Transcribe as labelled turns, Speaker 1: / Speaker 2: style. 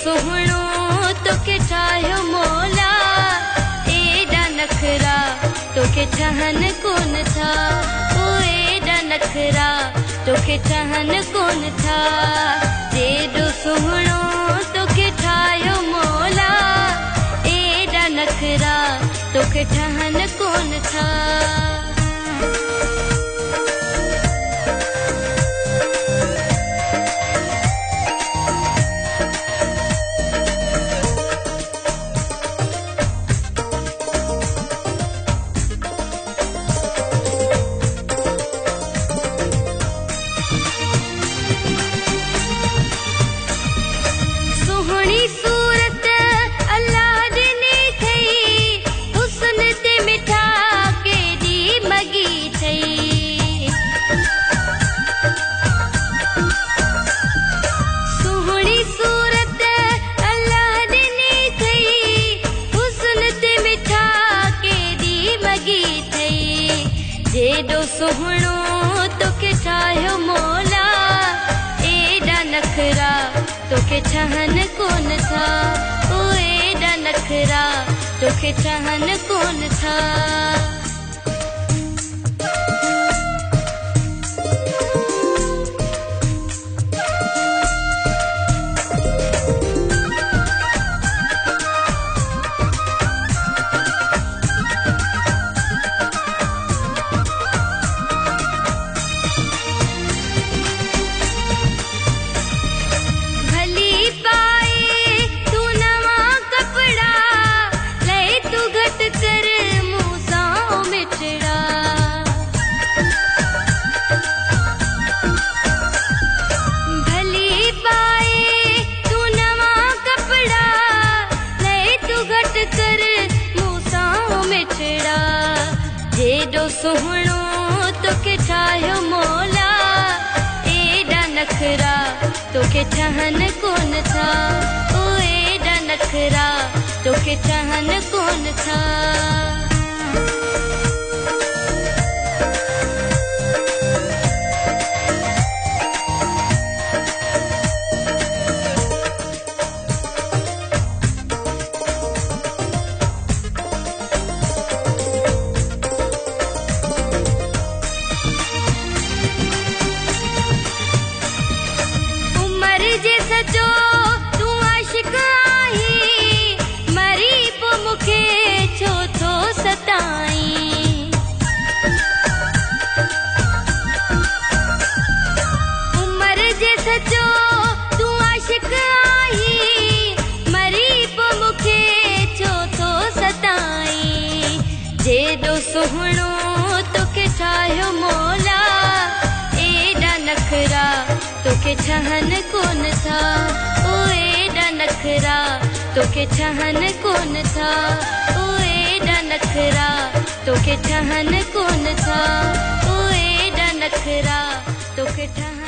Speaker 1: सुहिणो तोखे ठाहियो मौला, एॾा नखरा तोखे ठहनि कोन था, ओ एॾा नखरा तोखे ठहनि कोन था। एॾो सुहिणो तोखे ठाहियो मौला, एॾा नखरा तोखे ठहनि कोन था। एॾो सुहिणो तोखे ठाहियो मौला, एॾा नखरा तोखे ठहनि कोन था, ओ एॾा नखरा तोखे ठहनि कोन था। एॾो सुहिणो तोखे ठाहियो मौला, एॾा नखरा तोखे ठहनि कोन था, ओ एॾा नखरा तोखे ठहनि कोन था। सचो तूं आशिक़ आहीं, मरी पोइ मूंखे छो थो सताईं। उमिरि जे सचो तूं आशिक़ आहीं, मरी पोइ मूंखे छो थो सताईं। जेॾो सुहिणो तोखे ठाहियो मौला, एॾा नखरा तोखे ठहनि कोन था, ओ एॾा नखरा तोखे ठहनि कोन था, ओ एॾा नखरा तोखे ठहनि कोन था, ओ एॾा नखरा तोखे ठहनि